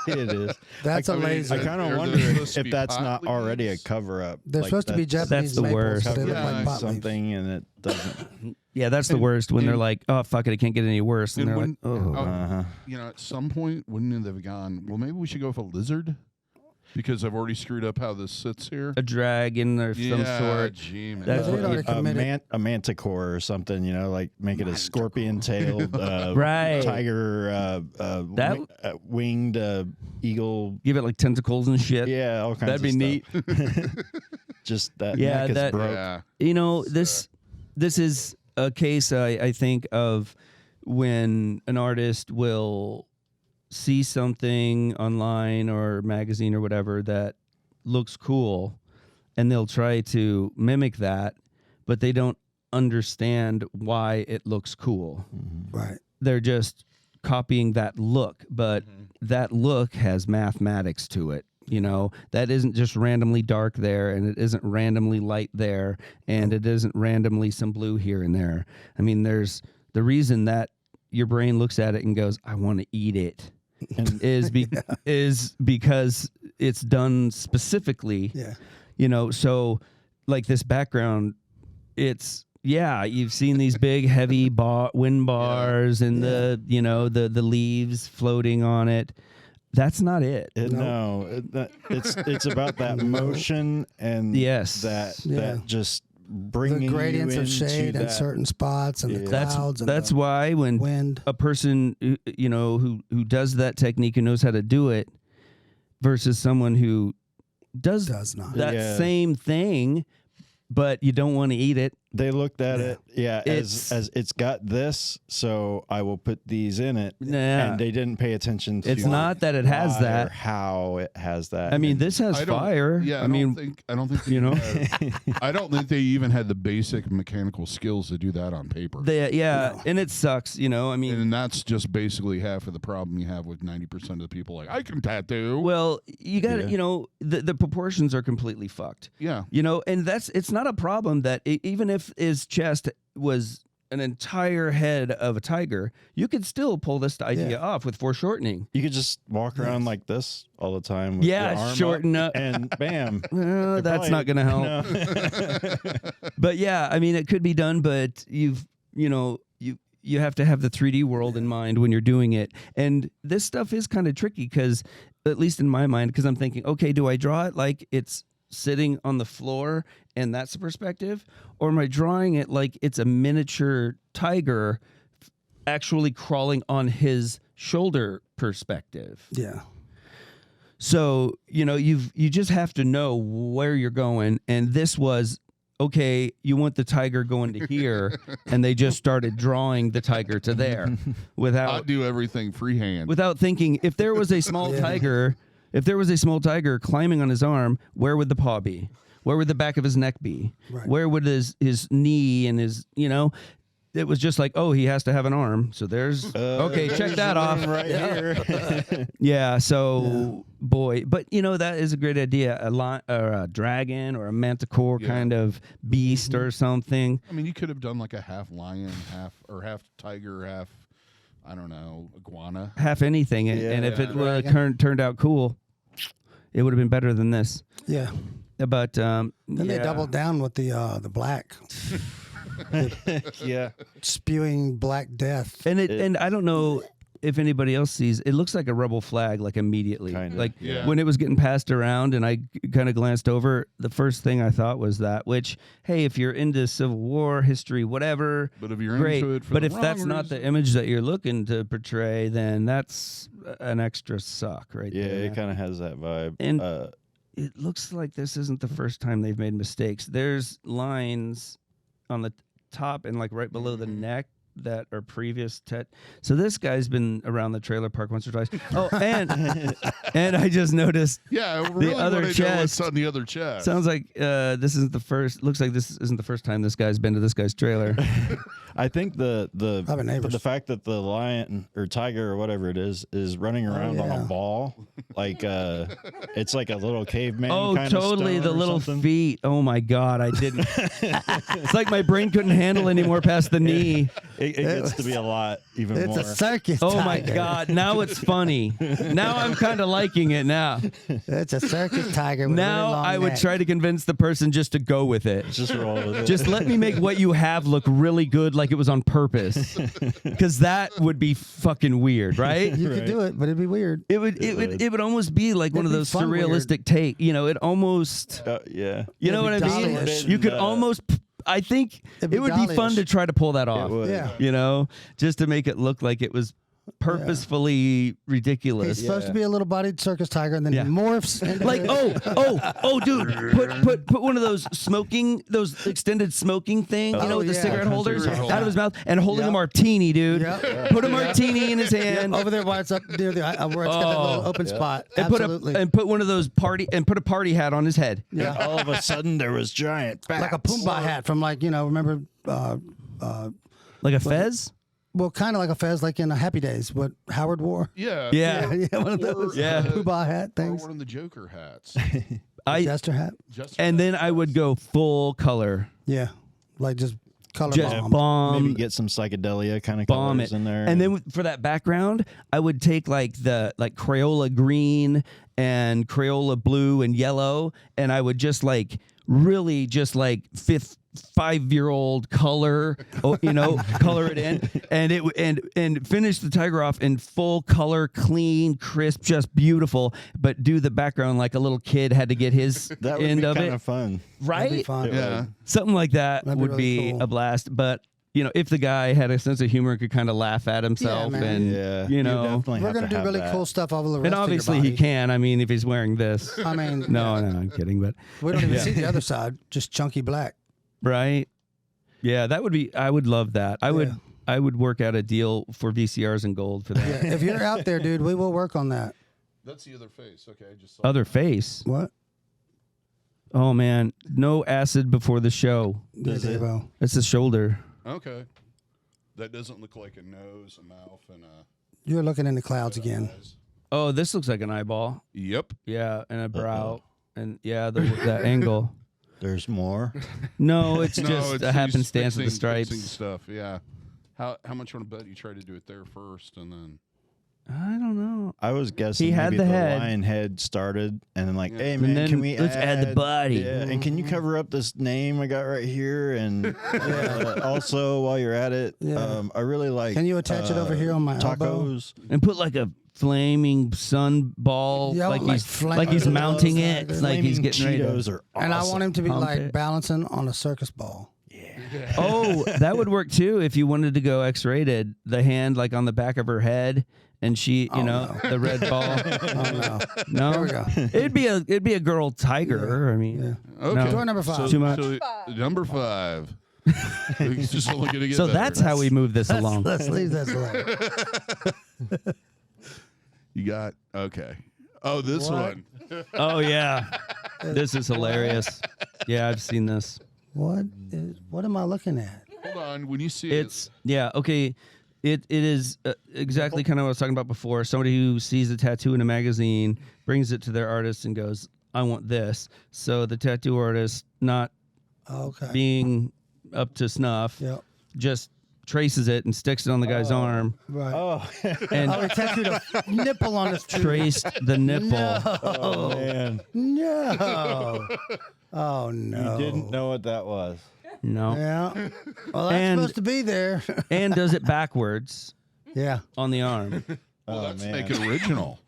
it is. That's I a mean, laser. I kind Are of there wonder supposed to if be that's pot not already a leaves? cover up. They're supposed to be Japanese the maples, worst. but they look Yeah, like pot leaves. something, and it doesn't. Yeah, that's the worst when they're like, "Oh fuck it, it can't get any worse," and And they're like, "Oh." At some point, wouldn't they have gone, well, maybe we should go with a lizard? Because I've already screwed up how this sits here. A dragon or some sort. Gee, man. That's They'd already committed. A manticore or something, like make it a scorpion-tailed Right. tiger, winged eagle. Give it like tentacles and shit. Yeah, all kinds That'd be of stuff. Just that Yeah, neck is that- broke. Yeah. This is a case I think of when an artist will see something online or magazine or whatever that looks cool, and they'll try to mimic that, but they don't understand why it looks cool. Right. They're just copying that look, but that look has mathematics to it. That isn't just randomly dark there, and it isn't randomly light there, and it isn't randomly some blue here and there. I mean, there's the reason that your brain looks at it and goes, "I want to eat it," is because it's done specifically. Yeah. So like this background, you've seen these big heavy wind bars and the leaves floating on it. That's not it. It's about that motion and Yes. that just bringing The gradients you of into shade in that. certain spots and the clouds and That's the why when wind. a person who does that technique and knows how to do it versus someone who does not. that same thing, but you don't want to eat it. They looked at it, It's- as it's got this, so I will put these in it. Yeah. And they didn't pay attention to It's not that it has why that. or how it has that. I mean, And this has I don't- fire. Yeah, I mean, I don't think they I don't think they even had the basic mechanical skills to do that on paper. and it sucks. I mean, And that's just basically half of the problem you have with 90% of the people. Like, I can tattoo. well, you got to, the proportions are completely fucked. Yeah. And it's not a problem that even if his chest was an entire head of a tiger, you could still pull this idea off with foreshortening. You could just walk around like this all the time. With your arm shorten up, and bam. That's not going to help. No. But yeah, I mean, it could be done, but you have to have the 3D world in mind when you're doing it. And this stuff is kind of tricky because, at least in my mind, because I'm thinking, okay, do I draw it like it's sitting on the floor and that's the perspective, or am I drawing it like it's a miniature tiger actually crawling on his shoulder perspective? Yeah. So, you just have to know where you're going. And this was, okay, you want the tiger going to here, and they just started drawing the tiger to there I do everything freehand. without thinking, if there was a small tiger, climbing on his arm, where would the paw be? Where would the back of his neck be? Right. Where would his knee and his, it was just like, oh, he has to have an arm. So there's, okay, check that off. Right here. Yeah, so, boy. But, that is a great idea. A dragon or a manticore kind of beast or something. I mean, you could have done like a half lion, half tiger, half, I don't know, iguana. Half anything. And if it turned out cool, it would have been better than this. Yeah. But then they doubled down with the black. Yeah. Spewing black death. And I don't know if anybody else sees, it looks like a rebel flag, like immediately. Kinda, like yeah. when it was getting passed around and I kind of glanced over, the first thing I thought was that, which, hey, if you're into Civil War history, whatever, But if you're great. into it for But the if that's wrong not the reason- image that you're looking to portray, then that's an extra suck right Yeah, there. it kind of has that vibe. And it looks like this isn't the first time they've made mistakes. There's lines on the top and like right below the neck that are previous so this guy's been around the trailer park once or twice. Oh, and I just noticed really the other wanna know chest. what's on the other chest. Sounds like this isn't the first. Looks like this isn't the first time this guy's been to this guy's trailer. I think the neighbors. the fact that the lion or tiger or whatever it is running around on a ball, like it's like a little caveman. Oh, kind totally. of The stone or little something. feet. Oh my God, I didn't. It's like my brain couldn't handle anymore past the knee. It gets to be a lot even It's more. a circus Oh my tiger. God, now it's funny. Now I'm kind of liking it now. It's a circus tiger with a Now really long I would neck. try to convince the person just to go with it. Just roll with it. Just let me make what you have look really good, like it was on purpose, because that would be fucking weird, right? You could do it, but it'd be weird. It would almost be like one of It'd be those fun surrealistic take. It almost. Yeah. You know what I It'd be mean? dolly-ish. You could almost. I think It'd be it would be fun dolly-ish. to try to pull that off. would. Yeah. Just to make it look like it was purposefully ridiculous. He's supposed to be a little bodied circus tiger, and then Yeah. he morphs into Like this- dude, put one of those extended smoking thing, with the yeah. cigarette holders Cigarette out of his mouth, and holding Yep. a martini, dude. Yep. Put a martini in his hand. over there where it's up near the where it's got that little open spot. And Absolutely. put one of those put a party hat on his head. And all of a sudden there was giant bats. like a Pumbaa hat from remember Like a fez? well, kind of like a fez, like in Happy Days, what Howard wore. Yeah. Yeah. Yeah, one of those Pumbaa hat Or things. one of the Joker hats. Jester hat. And then I would go full color. Yeah, like just color Just bomb. bomb. Maybe get some psychedelia kind of Bomb colors it in there. and then for that background I would take like Crayola green and Crayola blue and yellow, and I would just really just 5-year-old color color it in, and finish the tiger off in full color, clean, crisp, just beautiful, but do the background like a little kid had to get his that would end be of kind it of fun. That'd be right fun. Yeah. something like that That'd be would really be cool. a blast. But if the guy had a sense of humor and could kind of laugh at himself, man. and Yeah. you You know, definitely We're have gonna to do have really that. cool stuff all over the rest and of your obviously body. he can. I mean, if he's wearing this, I mean, no, I'm kidding, but we don't even see the other side, just chunky black. right, yeah, that would be. I would love that. I would. Yeah. I would work out a deal for VCRs and gold for that. Yeah, if you're out there, dude, we will work on that. That's the other face. Okay, just saw Other face. What? Oh man, no acid before the show. Does it? DaVo. It's the shoulder. Okay. That doesn't look like a nose, a mouth, and a You're looking in the clouds again. eyes. Oh, this looks like an eyeball. Yep. Yeah, and a brow, and yeah, that angle. There's more. No, it's just it's a happenstance of the fixing stripes. stuff. Yeah. How much you want to bet you try to do it there first and then? I don't know. I was guessing He had maybe the the head. lion head started, and then like, Yeah. hey And man, then can we let's add the body. Yeah, and can you cover up this name I got right here? And also, while you're at it, I really like. Can you attach it over here on my elbow? tacos? And put like a flaming sun ball, Yeah, like like he's flaming mounting Cheetos. it, like he's Flaming getting ready Cheetos to. are awesome. And I want him to be Pump like it. balancing on a circus ball. Oh, that would work too if you wanted to go X-rated. The hand like on the back of her head, and she, the red ball. Oh, no. No, Here we go. it'd be a girl tiger. I mean, Yeah. Okay. No. Door number 5. Too much. Number 5. It's just only gonna get So better. that's how we move this along. Let's leave this alone. You got okay. Oh, this What? one. Oh yeah, this is hilarious. Yeah, I've seen this. What am I looking at? Hold on. When you see It's okay. It is exactly kind of what I was talking about before. Somebody who sees a tattoo in a magazine brings it to their artist and goes, "I want this." So the tattoo artist, not Okay. being up to snuff, Yep. just traces it and sticks it on the guy's arm Right. Oh, and Oh, he tattooed a nipple on his tree. traced the nipple. oh man, No. Oh, no. you didn't know what that was. No, Yeah. Well, that's And- supposed to be there. and does it backwards Yeah. on the arm. well, Oh, let's man. make it original.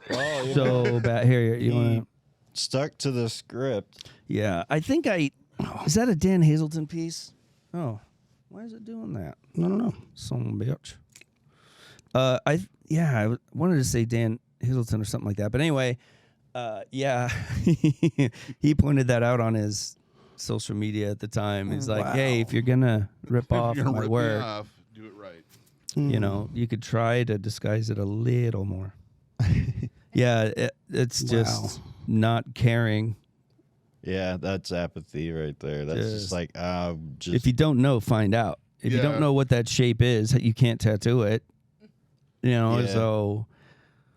Well, you So bad. Here, you want to? stuck to the script. Yeah, I think is that a Dan Hazelton piece? Oh, why is it doing that? No. Son of a bitch. I wanted to say Dan Hazelton or something like that, but anyway, yeah, he pointed that out on his social media at the time. He's like, "Hey, if you're gonna rip off You're gonna my rip me work, off, do it right. you know, you could try to disguise it a little more." Yeah, it's just not caring. Yeah, that's apathy right there. That's just like, If you don't know, find out. If you Yeah. don't know what that shape is, you can't tattoo it. You know, Yeah. so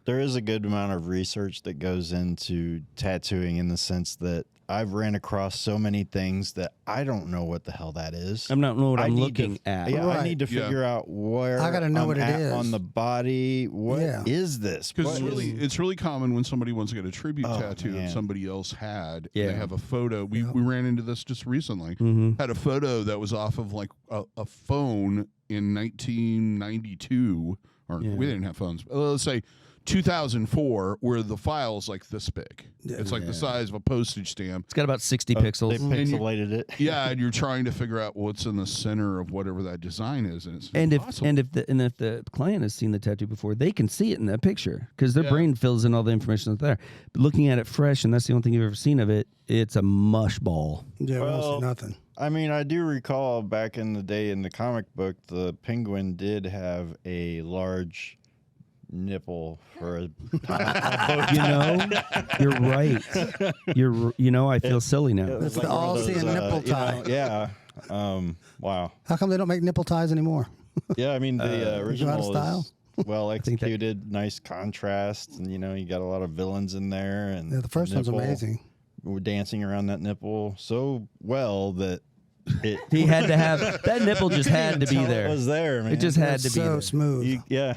there is a good amount of research that goes into tattooing in the sense that I've ran across so many things that I don't know what the hell that is. I'm not know what I I'm need looking to, at. Yeah, I Right. need to Yeah. figure out where I gotta know I'm what it at is. on the body. What is Yeah. this? Because What it's really common when somebody wants to get a tribute Oh, tattoo man. that somebody else had. Yeah. They have a photo. We ran into this just recently. Mhm. Had a photo that was off of like a phone in 1992, or Yeah. we didn't have phones. Let's say 2004, where the file's like this big. It's like the size of a postage stamp. It's got about 60 They pixels. pixelated it. Yeah, and you're trying to figure out what's in the center of whatever that design is, and it's And impossible. if the client has seen the tattoo before, they can see it in that picture because their Yeah. brain fills in all the information that's there. But looking at it fresh, and that's the only thing you've ever seen of it, it's a mush ball. Yeah, we don't Well, see nothing. I mean, I do recall back in the day in the comic book, the penguin did have a large nipple for a You know, you're right. I feel silly now. It's like the one of those, all-seeing nipple tie. yeah. Wow. How come they don't make nipple ties anymore? Yeah, I mean the original style? is well think that- executed, nice contrast, and you got a lot of villains in there. And Yeah, the first one's nipple, amazing. we're dancing around that nipple so well that it He had to have that nipple. Just had to be it there. was there, man. It just had It's to be so there. smooth. Yeah.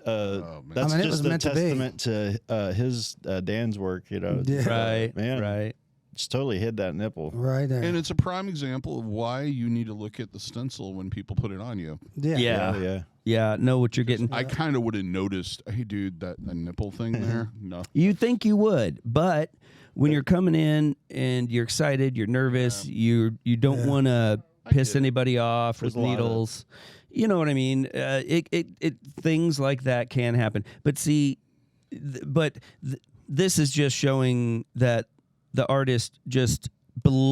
man. That's I mean, it just was a meant to be. testament to his Dan's work. Yeah. Right, man, right. just totally hid that nipple. Right there. And it's a prime example of why you need to look at the stencil when people put it on you. yeah. Yeah. Yeah. Yeah, know what you're getting. I kind of would have noticed, hey, dude, that nipple thing there. No. You think you would, but when you're coming in and you're excited, you're nervous, you don't want to piss get it. anybody off There's with a lot of- needles. You know what I mean? It things like that can happen. But see, this is just showing that the artist just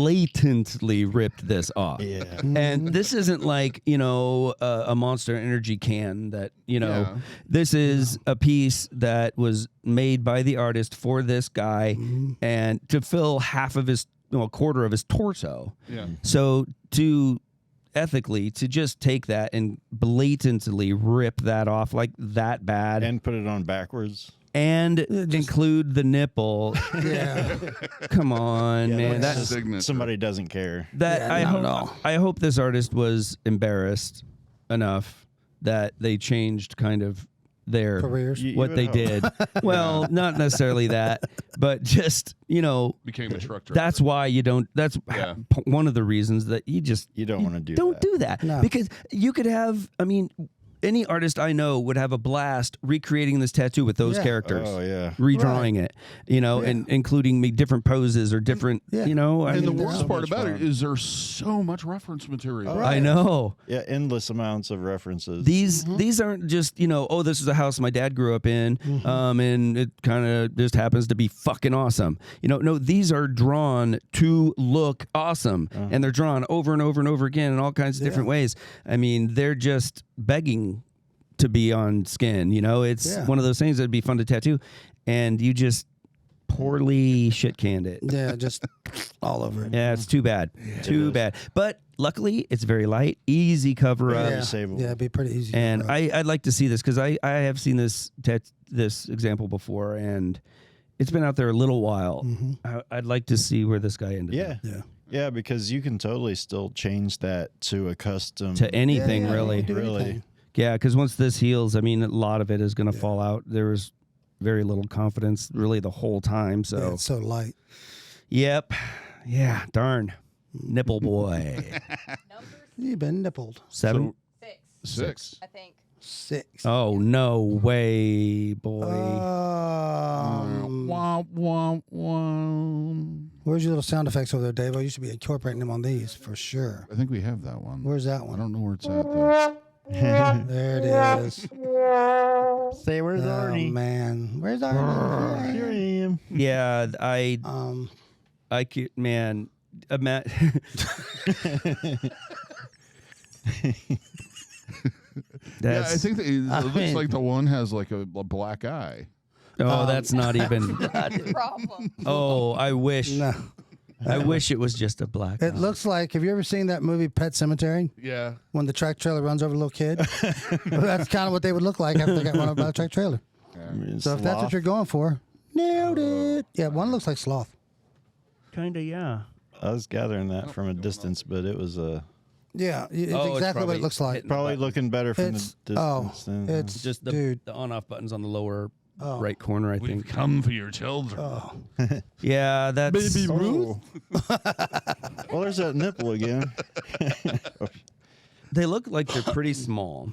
blatantly ripped this off. Yeah. And this isn't like, a Monster Energy can that, Yeah. this is a piece that was made by the artist for this guy and to fill half of his, a quarter of his torso. Yeah. So to just take that and blatantly rip that off like that bad. And put it on backwards. and include the nipple. Yeah. Come on, man. That's That's just somebody doesn't care. that. I hope this artist was embarrassed enough that they changed kind of their Careers. what they did. Well, not necessarily that, but just Became a truck driver. that's why you don't. That's one of the reasons that you don't want to do don't that. do that No. because you could have. I mean, any artist I know would have a blast recreating this tattoo with those characters. Oh yeah. Redrawing it, and including different poses or different, Yeah. I and mean, the worst so part much about fun. it is there's so much reference material. Right. I know. Yeah, endless amounts of references. These aren't just this is a house my dad grew up in, and it kind of just happens to be fucking awesome. No, these are drawn to look awesome, and they're drawn over and over and over again in all kinds of different ways. I mean, they're just begging to be on skin. It's one of those things that'd be fun to tattoo, and you just poorly shit canned it. Yeah, just all over it. Yeah, it's too bad. Too bad. But luckily, it's very light, easy cover up. Savable. Yeah, it'd be pretty easy. And to cover up. I'd like to see this because I have seen this example before, and it's been out there a little while. I'd like to see where this guy ended up. Yeah, because you can totally still change that to a custom To anything, Yeah, really. you can do Really. anything. Yeah, because once this heals, I mean, a lot of it is going to fall out. There was very little confidence really the whole time. So, Yeah, it's so light. yep. Yeah, darn. Nipple boy. Number You've been nippled. 7? six, 6. I think. 6. Oh, no way, boy. Wah, wah, wah. Where's your little sound effects over there, DaVo? You should be incorporating them on these for sure. I think we have that one. Where's that I one? don't know where it's at though. There it is. Say where's Oh Arnie? man, where's Arnie? Here I am. Yeah, I could, man. Yeah, I think that it looks like the one has like a black eye. Oh, that's not even. Problem. Oh, I wish. No. I wish it was just a black. It eye. looks like, have you ever seen that movie Pet Cemetery? Yeah. When the track trailer runs over a little kid? Well, that's kind of what they would look like after they got run over by a track trailer. So if that's what you're going for, nailed it. Yeah, one looks like Sloth. Kinda, yeah. I was gathering that from a distance, but it was Yeah, it's Oh, it's exactly what probably it looks like. hitting probably looking better from It's, the distance. than, it's Just the dude. on-off buttons on the lower Oh. right corner, I We've think. come for your children. Oh, Yeah, that's. Baby Ruth. Well, there's that nipple again. They look like they're pretty small.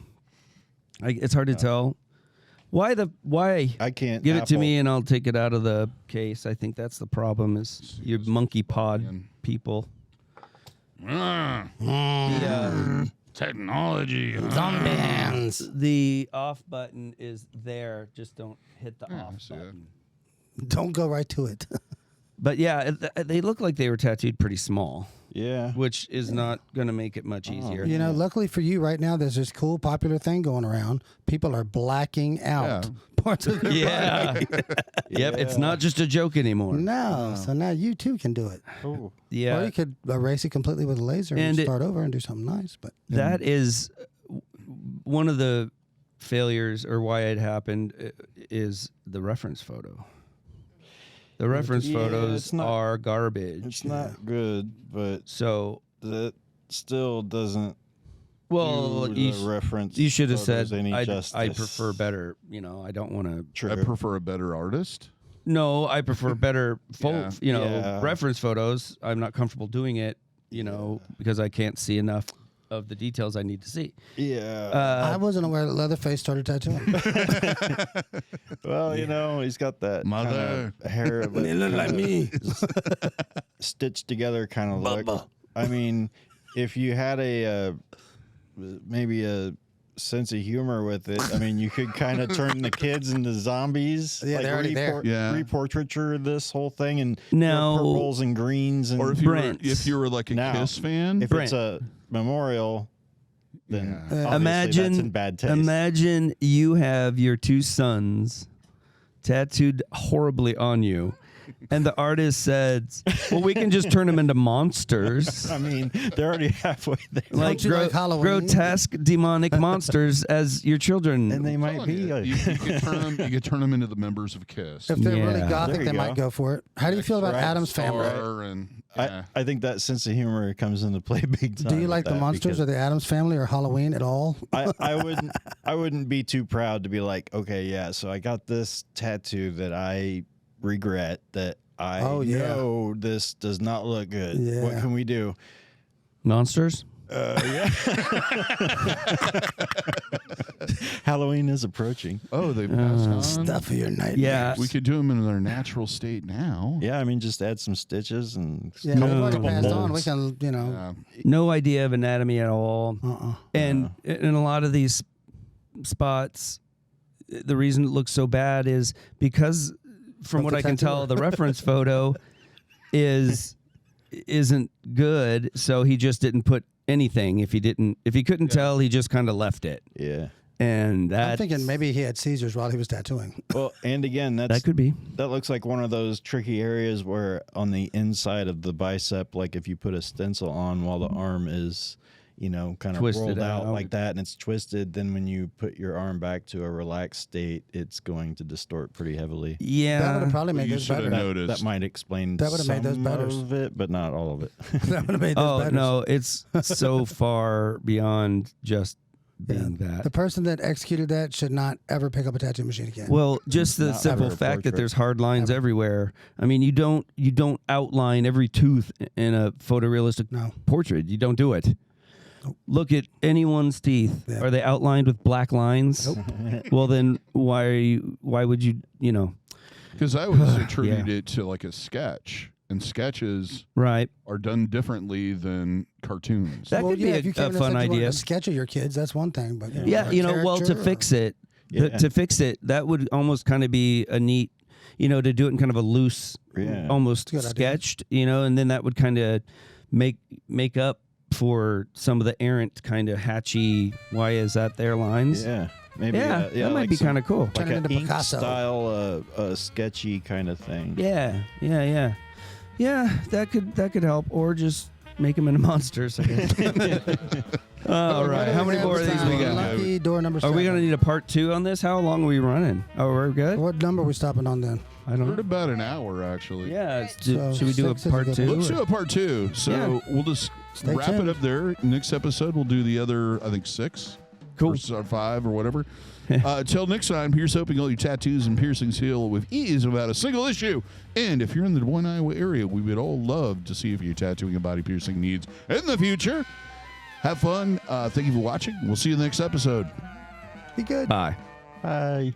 It's hard to tell. Why? I can't Give it to apple. me and I'll take it out of the case. I think that's the problem. Is you monkey pod people. Yeah. Technology. Zombies. The off button is there. Just don't hit the off I see it. button. Don't go right to it. But yeah, they look like they were tattooed pretty small, Yeah. which is not going to make it much easier. You know, luckily for you right now, there's this cool popular thing going around. People are blacking out Yeah. parts of their Yeah. Yep. It's not just a joke anymore. No, so now you too can do it. Oh. Or Yeah. you could erase it completely with a laser and And start over and do something nice. But That is one of the failures, or why it happened, is the reference photo. The reference Yeah, photos it's not- are garbage. It's not good, but So, that still doesn't well, do you, the reference. you should have photos said, any I justice. prefer better. I don't want to. True. I prefer a better artist. No, I prefer better Yeah. Yeah. reference photos. I'm not comfortable doing it, because I can't see enough of the details I need to see. Yeah. I wasn't aware that Leatherface started tattooing. Well, he's got that Mother. kind of hair, but They look like me. stitched together kind of look. I mean, if you had maybe a sense of humor with it, I mean, you could kind of turn the kids into zombies. Yeah, they're already there. Yeah. Reportraiture this whole thing and Now- purples and greens and Or if you were, Brent. like a Now, Kiss fan. if it's a memorial, then Yeah. obviously that's in bad taste. Imagine you have your two sons tattooed horribly on you, and the artist said, well, we can just turn them into monsters. I mean, they're already halfway there. Like, like Halloween? grotesque demonic monsters as your children. And they might be. You could turn them into the members of Kiss. If they're really Yeah. gothic, There they you might go. go for it. How do you feel about Brent Adam's family? Starr and, yeah. I think that sense of humor comes into play big time. Do you with like the that monsters because or the Adams family or Halloween at all? I wouldn't be too proud to be like, okay, yeah, so I got this tattoo that I regret that I know this does not look good. Yeah. What can we do? Monsters? Yeah. Halloween is approaching. Oh, they passed on. Stuff for your nightmares. Yeah. We could do them in their natural state now. Yeah, I mean, just add some stitches and Yeah, they've already couple passed on. We molds. can, Yeah. No idea of anatomy at all. And in a lot of these spots, the reason it looks so bad is because, from Of what the I can tell, tattoo. the reference photo isn't good. So he just didn't put anything. If he couldn't tell, he just kind of left it. Yeah. And I'm that thinking maybe he had seizures while he was tattooing. Well, and again, that could be. that looks like one of those tricky areas where on the inside of the bicep, like if you put a stencil on while the arm is, kind of Twisted rolled out out. like that and it's twisted, then when you put your arm back to a relaxed state, it's going to distort pretty heavily. That would Yeah. have probably made you this should have better. noticed. That might explain That would have made those some better. of it, but not all of it. That would have made this Oh better. no, it's so far beyond just being The that. person that executed that should not ever pick up a tattoo machine again. Well, just the Not simple ever a fact that portrait. there's hard lines everywhere. I mean, you don't outline every tooth in a photorealistic No. portrait. You don't do it. Look at anyone's teeth. Yeah. Are they outlined with black lines? Well, then why would you, Because I always attribute it to like a sketch, and sketches right? are done differently than cartoons. That could be if you a came in and fun said you wanted idea. a sketch of your kids, that's one thing. But Yeah, a well, to caricature fix or- it, Yeah. to fix it, that would almost kind of be a neat, to do it in kind of a loose, Yeah. almost Good idea. sketched, and then that would kind of make up for some of the errant kind of hatchy. Why is that there lines? Yeah. Maybe Yeah, that might like be some- kind of cool. Like Turn it an into ink Picasso. style, sketchy kind of thing. Yeah. That could help, or just make them into monsters. I guess. All right, how many more of these we got? Lucky door number 7. Are we gonna need a part 2 on this? How long are we running? Oh, we're good. What number are we stopping on then? I don't We're at know. about an hour, actually. Yeah, So should we do a 6 is a part good 2? Let's do a part 2. So Yeah. we'll just Stay wrap tuned. it up there. Next episode, we'll do the other, I think, 6. Cool. Or 5 or whatever. Till next time, here's hoping all your tattoos and piercings heal with ease without a single issue. And if you're in the Des Moines, Iowa area, we would all love to see if you're tattooing and body piercing needs in the future. Have fun. Thank you for watching. We'll see you in the next episode. Be good. Bye. Bye.